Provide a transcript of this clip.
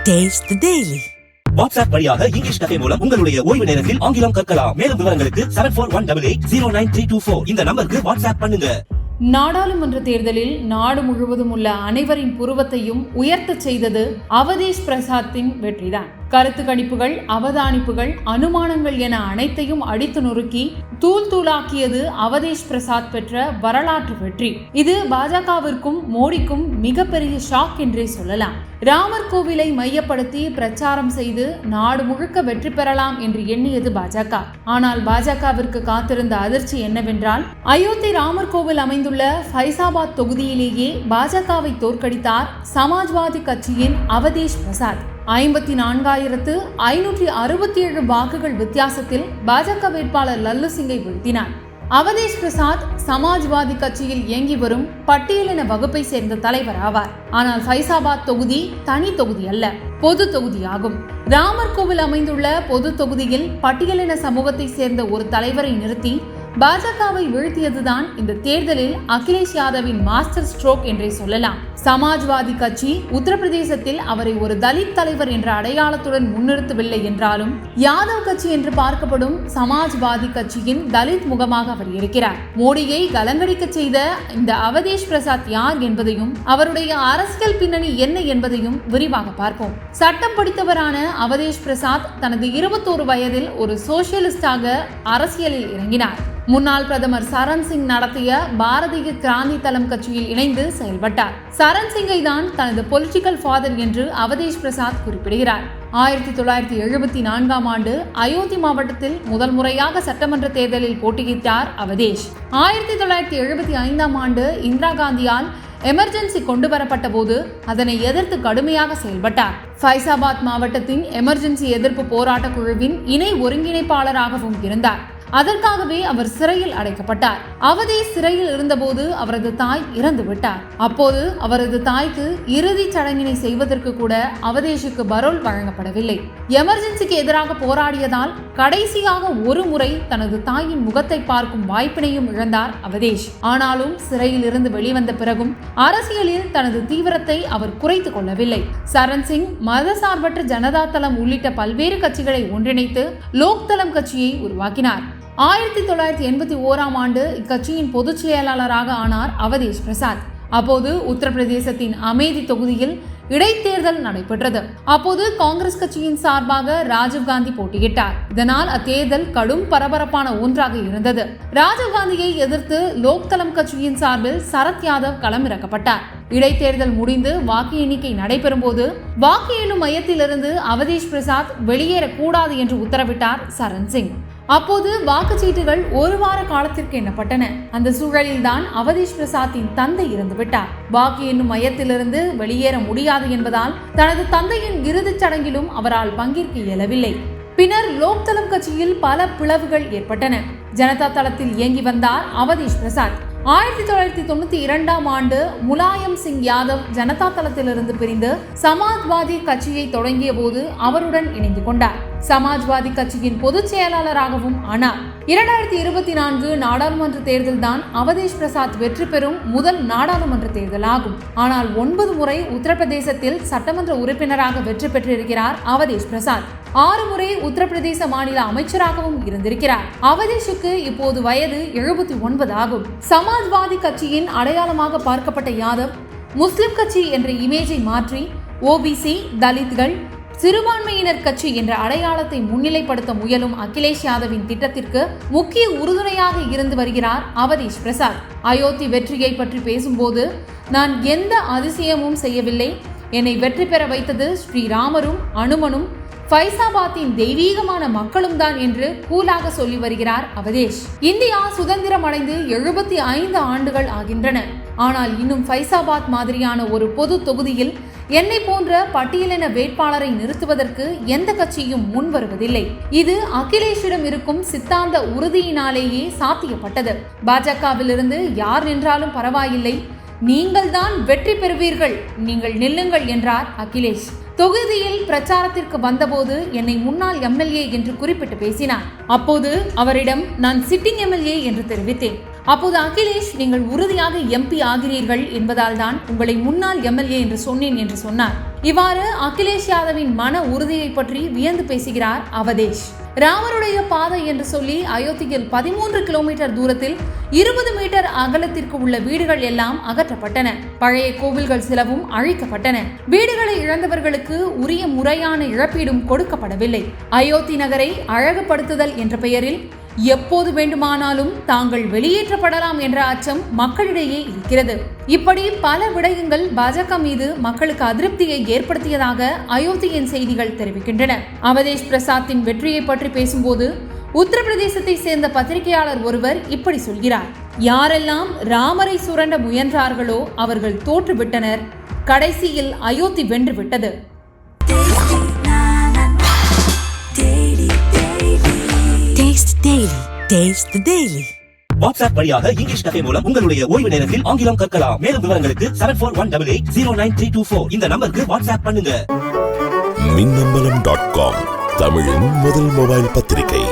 Taste the Daily. WhatsApp வழியாக English கதை மூலம் உங்களுடைய ஓய்வு நேரத்தில் ஆங்கிலம் கற்கலாம். மேலும் விவரங்களுக்கு 7418809324 இந்த நம்பருக்கு வாட்ஸ்அப் பண்ணுங்க. நாடாளுமன்ற தேர்தலில் நாடு முழுவதும் உள்ள அனைவரின் புருவத்தையும் உயர்த்த செய்தது அவதேஷ் பிரசாத்தின் வெற்றிதான். கருத்து கணிப்புகள், அவதானிப்புகள், அனுமானங்கள் என அனைத்தையும் அடித்து நொறுக்கி தூள் தூளாக்கியது அவதேஷ் பிரசாத் பெற்ற வரலாற்று வெற்றி. இது பாஜகவிற்கும் மோடிக்கும் மிகப்பெரிய ஷாக் என்றே சொல்லலாம். ராமர் கோவிலை மையப்படுத்தி பிரச்சாரம் செய்து நாடு முழுக்க வெற்றி பெறலாம் என்று எண்ணியது பாஜக. ஆனால் பாஜகவிற்கு காத்திருந்த அதிர்ச்சி என்னவென்றால், அயோத்தி ராமர் கோவில் அமைந்துள்ள ஃபைசாபாத் தொகுதியிலேயே பாஜகவை தோற்கடித்தார் சமாஜ்வாதி கட்சியின் அவதேஷ் பிரசாத். 54,567 வாக்குகள் வித்தியாசத்தில் பாஜக வேட்பாளர் லல்லு சிங்கை வீழ்த்தினார். அவதேஷ் பிரசாத் சமாஜ்வாதி கட்சியில் இயங்கி வரும் பட்டியலின வகுப்பை சேர்ந்த தலைவர் ஆவார். ஆனால் ஃபைசாபாத் தொகுதி தனி தொகுதி அல்ல, பொது தொகுதியாகும். ராமர் கோவில் அமைந்துள்ள பொது தொகுதியில் பட்டியலின சமூகத்தை சேர்ந்த ஒரு தலைவரை நிறுத்தி பாஜகவை வீழ்த்தியதுதான் இந்த தேர்தலில் அகிலேஷ் யாதவின் மாஸ்டர் ஸ்ட்ரோக் என்றே சொல்லலாம். சமாஜ்வாதி கட்சி உத்தரப்பிரதேசத்தில் அவரை ஒரு தலித் தலைவர் என்ற அடையாளத்துடன் முன்னிறுத்தவில்லை என்றாலும், யாதவ் கட்சி என்று பார்க்கப்படும் சமாஜ்வாதி கட்சியின் தலித் முகமாக அவர் இருக்கிறார். மோடியை கலங்கடிக்க செய்த இந்த அவதேஷ் பிரசாத் யார் என்பதையும் அவருடைய அரசியல் பின்னணி என்ன என்பதையும் விரிவாக பார்ப்போம். சட்டம் படித்தவரான அவதேஷ் பிரசாத் தனது 21 வயதில் ஒரு சோசியலிஸ்டாக அரசியலில் இறங்கினார். முன்னாள் பிரதமர் சரண் சிங் நடத்திய பாரதிய கிராந்தி தளம் கட்சியில் இணைந்து செயல்பட்டார். சரண் சிங்கை தான் தனது பொலிட்டிக்கல் ஃபாதர் என்று அவதேஷ் பிரசாத் குறிப்பிடுகிறார். 1974ஆம் ஆண்டு அயோத்தி மாவட்டத்தில் முதல் முறையாக சட்டமன்ற தேர்தலில் போட்டியிட்டார் அவதேஷ். 1975ஆம் ஆண்டு இந்திரா காந்தியால் எமர்ஜென்சி கொண்டு வரப்பட்ட போது அதனை எதிர்த்து கடுமையாக செயல்பட்டார். ஃபைசாபாத் மாவட்டத்தின் எமர்ஜென்சி எதிர்ப்பு போராட்ட குழுவின் இணை ஒருங்கிணைப்பாளராகவும் இருந்தார். அதற்காகவே அவர் சிறையில் அடைக்கப்பட்டார். அவதேஷ் சிறையில் இருந்தபோது அவரது தாய் இறந்து விட்டார். அப்போது அவரது தாய்க்கு இறுதி சடங்கினை செய்வதற்கு கூட அவதேஷுக்கு பரோல் வழங்கப்படவில்லை. எமர்ஜென்சிக்கு எதிராக போராடியதால் கடைசியாக ஒரு முறை தனது தாயின் முகத்தை பார்க்கும் வாய்ப்பினையும் இழந்தார் அவதேஷ். ஆனாலும் சிறையில் இருந்து வெளிவந்த பிறகும் அரசியலில் தனது தீவிரத்தை அவர் குறைத்துக் கொள்ளவில்லை. சரண் சிங் மதசார்பற்ற ஜனதா தளம் உள்ளிட்ட பல்வேறு கட்சிகளை ஒன்றிணைத்து லோக் தளம் கட்சியை உருவாக்கினார். 1981ஆம் ஆண்டு இக்கட்சியின் பொதுச் செயலாளராக ஆனார் அவதேஷ் பிரசாத். அப்போது உத்தரப்பிரதேசத்தின் அமேதி தொகுதியில் இடைத்தேர்தல் நடைபெற்றது. அப்போது காங்கிரஸ் கட்சியின் சார்பாக ராஜீவ்காந்தி போட்டியிட்டார். இதனால் அத்தேர்தல் கடும் பரபரப்பான ஒன்றாக இருந்தது. ராஜீவ்காந்தியை எதிர்த்து லோக் தளம் கட்சியின் சார்பில் சரத் யாதவ் களமிறக்கப்பட்டார். இடைத்தேர்தல் முடிந்து வாக்கு எண்ணிக்கை நடைபெறும் போது வாக்கு எண்ணும் மையத்திலிருந்து அவதேஷ் பிரசாத் வெளியேறக்கூடாது என்று உத்தரவிட்டார் சரண் சிங். அப்போது வாக்குச்சீட்டுகள் ஒரு வார காலத்திற்கு எண்ணப்பட்டன. அந்த சூழலில் தான் அவதேஷ் பிரசாத்தின் தந்தை இறந்துவிட்டார். வாக்கு எண்ணும் மையத்திலிருந்து வெளியேற முடியாது என்பதால் தனது தந்தையின் இறுதிச் சடங்கிலும் அவரால் பங்கேற்க இயலவில்லை. பின்னர் லோக் தளம் கட்சியில் பல பிளவுகள் ஏற்பட்டன. ஜனதா தளத்தில் இயங்கி வந்தார் அவதேஷ் பிரசாத். 1992ஆம் ஆண்டு முலாயம் சிங் யாதவ் ஜனதா தளத்திலிருந்து பிரிந்து சமாஜ்வாதி கட்சியை தொடங்கிய போது அவருடன் இணைந்து கொண்டார். சமாஜ்வாதி கட்சியின் பொதுச் செயலாளராகவும் ஆனார். 2024 நாடாளுமன்ற தேர்தல் தான் அவதேஷ் பிரசாத் வெற்றி பெறும் முதல் நாடாளுமன்ற தேர்தல் ஆகும். ஆனால் 9 முறை உத்தரப்பிரதேசத்தில் சட்டமன்ற உறுப்பினராக வெற்றி பெற்றிருக்கிறார் அவதேஷ் பிரசாத். 6 முறை உத்தரப்பிரதேச மாநில அமைச்சராகவும் இருந்திருக்கிறார். அவதேஷுக்கு இப்போது வயது 79 ஆகும். சமாஜ்வாதி கட்சியின் அடையாளமாக பார்க்கப்பட்ட யாதவ் முஸ்லிம் கட்சி என்ற இமேஜை மாற்றி ஓபிசி, தலித்கள், சிறுபான்மையினர் கட்சி என்ற அடையாளத்தை முன்னிலைப்படுத்த முயலும் அகிலேஷ் யாதவின் திட்டத்திற்கு முக்கிய உறுதுணையாக இருந்து வருகிறார் அவதேஷ் பிரசாத். அயோத்தி வெற்றியை பற்றி பேசும்போது, நான் எந்த அதிசயமும் செய்யவில்லை, என்னை வெற்றி பெற வைத்தது ஸ்ரீராமரும் அனுமனும் ஃபைசாபாத்தின் தெய்வீகமான மக்களும் தான் என்று கூலாக சொல்லி வருகிறார் அவதேஷ். இந்தியா சுதந்திரம் அடைந்து 75 ஆண்டுகள் ஆகின்றன. ஆனால் இன்னும் ஃபைசாபாத் மாதிரியான ஒரு பொது தொகுதியில் என்னை போன்ற பட்டியலின வேட்பாளரை நிறுத்துவதற்கு எந்த கட்சியும் முன் வருவதில்லை. இது அகிலேஷிடம் இருக்கும் சித்தாந்த உறுதியினாலேயே சாத்தியப்பட்டது. பாஜகவிலிருந்து யார் நின்றாலும் பரவாயில்லை, நீங்கள் தான் வெற்றி பெறுவீர்கள், நீங்கள் நில்லுங்கள் என்றார் அகிலேஷ். தொகுதியில் பிரச்சாரத்திற்கு வந்தபோது என்னை முன்னாள் எம்எல்ஏ என்று குறிப்பிட்டு பேசினார். அப்போது அவரிடம் நான் சிட்டிங் எம்எல்ஏ என்று தெரிவித்தேன். அப்போது அகிலேஷ், நீங்கள் உறுதியாக எம்பி ஆகிறீர்கள் என்பதால் தான் உங்களை முன்னாள் எம்எல்ஏ என்று சொன்னேன் என்று சொன்னார். இவ்வாறு அகிலேஷ் யாதவின் மன உறுதியை பற்றி வியந்து பேசுகிறார் அவதேஷ். ராமருடைய பாதை என்று சொல்லி அயோத்தியில் 13 கிலோமீட்டர் தூரத்தில் 20 மீட்டர் அகலத்திற்கு உள்ள வீடுகள் எல்லாம் அகற்றப்பட்டன. பழைய கோவில்கள் சிலவும் அழிக்கப்பட்டன. வீடுகளை இழந்தவர்களுக்கு உரிய முறையான இழப்பீடும் கொடுக்கப்படவில்லை. அயோத்தி நகரை அழகுபடுத்துதல் என்ற பெயரில் எப்போது வேண்டுமானாலும் தாங்கள் வெளியேற்றப்படலாம் என்ற அச்சம் மக்களிடையே இருக்கிறது. இப்படி பல விடயங்கள் பாஜக மீது மக்களுக்கு அதிருப்தியை ஏற்படுத்தியதாக அயோத்தியின் செய்திகள் தெரிவிக்கின்றன. அவதேஷ் பிரசாத்தின் வெற்றியை பற்றி பேசும்போது உத்தரப்பிரதேசத்தை சேர்ந்த பத்திரிகையாளர் ஒருவர் இப்படி சொல்கிறார்: யாரெல்லாம் ராமரை சுரண்ட முயன்றார்களோ அவர்கள் தோற்றுவிட்டனர். கடைசியில் அயோத்தி வென்று விட்டது. Taste the Daily. வாட்ஸ்அப் வழியாக இங்கிலீஷ் கஃபே மூலம் உங்களுடைய ஓய்வு நேரத்தில் ஆங்கிலம் கற்கலாம். மேலும் விவரங்களுக்கு 7418809324 இந்த நம்பருக்கு வாட்ஸ்அப் பண்ணுங்க. மின்னம்பலம்.com தமிழின் முதல் மொபைல் பத்திரிகை.